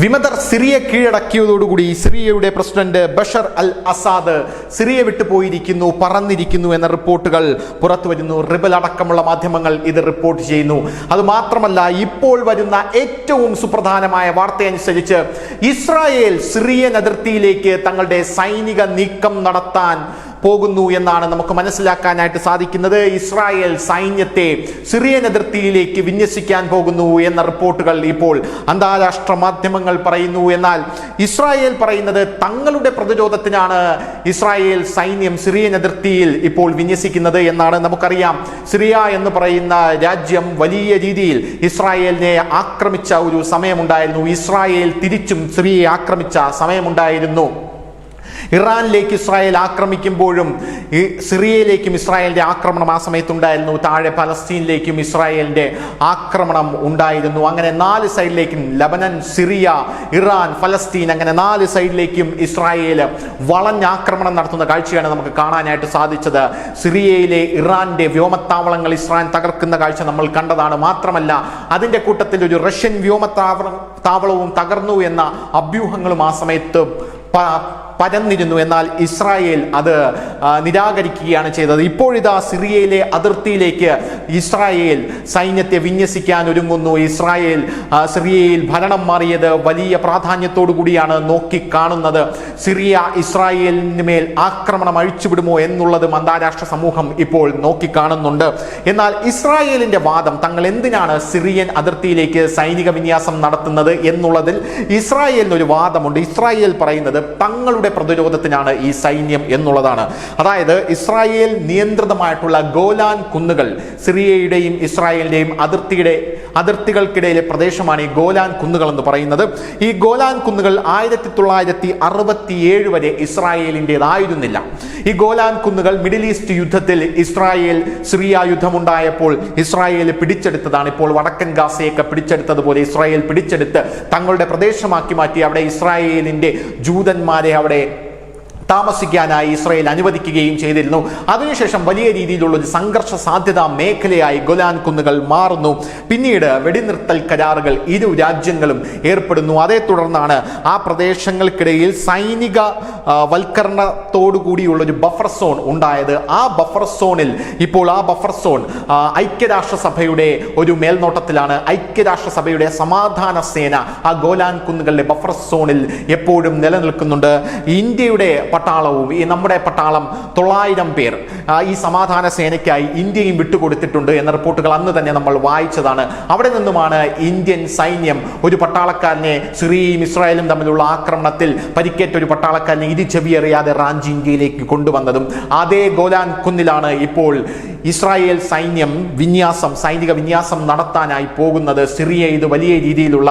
വിമതർ സിറിയ കീഴടക്കിയതോടുകൂടി സിറിയയുടെ പ്രസിഡന്റ് ബഷർ അൽ അസാദ് സിറിയ വിട്ടുപോയിരിക്കുന്നു, പറന്നിരിക്കുന്നു എന്ന റിപ്പോർട്ടുകൾ പുറത്തു വരുന്നു. റിബൽ അടക്കമുള്ള മാധ്യമങ്ങൾ ഇത് റിപ്പോർട്ട് ചെയ്യുന്നു. അതുമാത്രമല്ല, ഇപ്പോൾ വരുന്ന ഏറ്റവും സുപ്രധാനമായ വാർത്തയനുസരിച്ച് ഇസ്രായേൽ സിറിയൻ അതിർത്തിയിലേക്ക് തങ്ങളുടെ സൈനിക നീക്കം നടത്താൻ പോകുന്നു എന്നാണ് നമുക്ക് മനസ്സിലാക്കാനായിട്ട് സാധിക്കുന്നത്. ഇസ്രായേൽ സൈന്യത്തെ സിറിയൻ അതിർത്തിയിലേക്ക് വിന്യസിക്കാൻ പോകുന്നു എന്ന റിപ്പോർട്ടുകൾ ഇപ്പോൾ അന്താരാഷ്ട്ര മാധ്യമങ്ങൾ പറയുന്നു. എന്നാൽ ഇസ്രായേൽ പറയുന്നത് തങ്ങളുടെ പ്രതിരോധത്തിനാണ് ഇസ്രായേൽ സൈന്യം സിറിയൻ അതിർത്തിയിൽ ഇപ്പോൾ വിന്യസിക്കുന്നത് എന്നാണ്. നമുക്കറിയാം, സിറിയ എന്ന് പറയുന്ന രാജ്യം വലിയ രീതിയിൽ ഇസ്രായേലിനെ ആക്രമിച്ച ഒരു സമയമുണ്ടായിരുന്നു. ഇസ്രായേൽ തിരിച്ചും സിറിയയെ ആക്രമിച്ച സമയമുണ്ടായിരുന്നു. ഇറാനിലേക്ക് ഇസ്രായേൽ ആക്രമിക്കുമ്പോഴും സിറിയയിലേക്കും ഇസ്രായേലിന്റെ ആക്രമണം ആ സമയത്തുണ്ടായിരുന്നു. താഴെ പലസ്തീനിലേക്കും ഇസ്രായേലിന്റെ ആക്രമണം ഉണ്ടായിരുന്നു. അങ്ങനെ 4 സൈഡിലേക്കും, ലബനൻ, സിറിയ, ഇറാൻ, ഫലസ്തീൻ, അങ്ങനെ 4 സൈഡിലേക്കും ഇസ്രായേൽ വളഞ്ഞാക്രമണം നടത്തുന്ന കാഴ്ചയാണ് നമുക്ക് കാണാനായിട്ട് സാധിച്ചത്. സിറിയയിലെ ഇറാന്റെ വ്യോമത്താവളങ്ങൾ ഇസ്രായേൽ തകർക്കുന്ന കാഴ്ച നമ്മൾ കണ്ടതാണ്. മാത്രമല്ല, അതിന്റെ കൂട്ടത്തിൽ ഒരു റഷ്യൻ വ്യോമത്താവളവും തകർന്നു എന്ന അഭ്യൂഹങ്ങളും ആ സമയത്ത് പരന്നിരുന്നു. എന്നാൽ ഇസ്രായേൽ അത് നിരാകരിക്കുകയാണ് ചെയ്തത്. ഇപ്പോഴിതാ സിറിയയിലെ അതിർത്തിയിലേക്ക് ഇസ്രായേൽ സൈന്യത്തെ വിന്യസിക്കാൻ ഒരുങ്ങുന്നു. ഇസ്രായേൽ സിറിയയിൽ ഭരണം മാറിയത് വലിയ പ്രാധാന്യത്തോടു കൂടിയാണ് നോക്കിക്കാണുന്നത്. സിറിയ ഇസ്രായേലിന് മേൽ ആക്രമണം അഴിച്ചുവിടുമോ എന്നുള്ളതും അന്താരാഷ്ട്ര സമൂഹം ഇപ്പോൾ നോക്കിക്കാണുന്നുണ്ട്. എന്നാൽ ഇസ്രായേലിന്റെ വാദം, തങ്ങൾ എന്തിനാണ് സിറിയൻ അതിർത്തിയിലേക്ക് സൈനിക വിന്യാസം നടത്തുന്നത് എന്നുള്ളതിൽ ഇസ്രായേലിന് ഒരു വാദമുണ്ട്. ഇസ്രായേൽ പറയുന്നത് തങ്ങളുടെ പ്രതിരോധത്തിനാണ് ഈ സൈന്യം എന്നുള്ളതാണ്. അതായത് ഇസ്രായേൽ നിയന്ത്രിതമായിട്ടുള്ള ഗോലാൻ കുന്നുകൾ, സിറിയയുടെയും ഇസ്രായേലിന്റെയും അതിർത്തികൾക്കിടയിലെ പ്രദേശമാണ് ഈ ഗോലാൻ കുന്നുകൾ എന്ന് പറയുന്നത്. ഈ ഗോലാൻ കുന്നുകൾ 1967 വരെ ഇസ്രായേലിൻ്റെതായിരുന്നില്ല. ഈ ഗോലാൻ കുന്നുകൾ മിഡിൽ ഈസ്റ്റ് യുദ്ധത്തിൽ ഇസ്രായേൽ സിറിയ യുദ്ധമുണ്ടായപ്പോൾ ഇസ്രായേൽ പിടിച്ചെടുത്തതാണ്. ഇപ്പോൾ വടക്കൻ ഗാസയൊക്കെ പിടിച്ചെടുത്തതുപോലെ ഇസ്രായേൽ പിടിച്ചെടുത്ത് തങ്ങളുടെ പ്രദേശമാക്കി മാറ്റി അവിടെ ഇസ്രായേലിന്റെ ജൂതന്മാരെ അവിടെ താമസിക്കാനായി ഇസ്രായേൽ അനുവദിക്കുകയും ചെയ്തിരുന്നു. അതിനുശേഷം വലിയ രീതിയിലുള്ള ഒരു സംഘർഷ സാധ്യതാ മേഖലയായി ഗോലാൻ കുന്നുകൾ മാറുന്നു. പിന്നീട് വെടിനിർത്തൽ കരാറുകൾ ഇരു രാജ്യങ്ങളും ഏർപ്പെടുന്നു. അതേ തുടർന്നാണ് ആ പ്രദേശങ്ങൾക്കിടയിൽ സൈനിക വൽക്കരണത്തോടു കൂടിയുള്ള ഒരു ബഫർ സോൺ ഉണ്ടായത്. ആ ബഫർ സോണിൽ ഇപ്പോൾ ഐക്യരാഷ്ട്രസഭയുടെ ഒരു മേൽനോട്ടത്തിലാണ്. ഐക്യരാഷ്ട്രസഭയുടെ സമാധാന സേന ആ ഗോലാൻ കുന്നുകളുടെ ബഫർ സോണിൽ എപ്പോഴും നിലനിൽക്കുന്നുണ്ട്. ഇന്ത്യയുടെ പട്ടാളവും നമ്മുടെ പട്ടാളം 900 പേർ ഈ സമാധാന സേനയ്ക്കായി ഇന്ത്യയും വിട്ടുകൊടുത്തിട്ടുണ്ട് എന്ന റിപ്പോർട്ടുകൾ അന്ന് തന്നെ നമ്മൾ വായിച്ചതാണ്. അവിടെ നിന്നുമാണ് ഇന്ത്യൻ സൈന്യം ഒരു പട്ടാളക്കാരനെ, സിറിയയും ഇസ്രായേലും തമ്മിലുള്ള ആക്രമണത്തിൽ പരിക്കേറ്റ ഒരു പട്ടാളക്കാരനെ ചെവിയറിയാതെ റാഞ്ചി ഇന്ത്യയിലേക്ക് കൊണ്ടുവന്നതും. അതേ ഗോലാൻ കുന്നിലാണ് ഇപ്പോൾ ഇസ്രായേൽ സൈനിക വിന്യാസം നടത്താനായി പോകുന്നത്. സിറിയ ഇത് വലിയ രീതിയിലുള്ള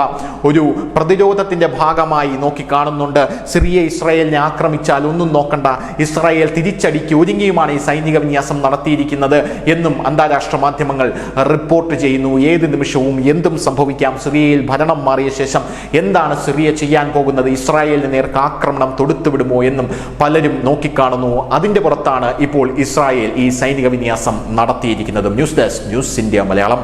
ഒരു പ്രതിരോധത്തിന്റെ ഭാഗമായി നോക്കിക്കാണുന്നുണ്ട്. സിറിയ ഇസ്രായേലിനെ ആക്രമിച്ചാൽ ഒന്നും നോക്കണ്ട, ഇസ്രായേൽ തിരിച്ചടിക്ക് ഒരുങ്ങിയുമാണ് ഈ സൈനിക വിന്യാസം നടത്തിയിരിക്കുന്നത് എന്നും അന്താരാഷ്ട്ര മാധ്യമങ്ങൾ റിപ്പോർട്ട് ചെയ്യുന്നു. ഏത് നിമിഷവും എന്തും സംഭവിക്കാം. സിറിയയിൽ ഭരണം മാറിയ ശേഷം എന്താണ് സിറിയ ചെയ്യാൻ പോകുന്നത്, ഇസ്രായേലിന് നേർക്ക് ആക്രമണം തൊടുത്തുവിടുമോ എന്നും പലരും നോക്കിക്കാണുന്നു. അതിന്റെ പുറത്താണ് ഇപ്പോൾ ഇസ്രായേൽ ഈ സൈനിക വിന്യാസം നടത്തിയിരിക്കുന്നത്. News desk, news India Malayalam.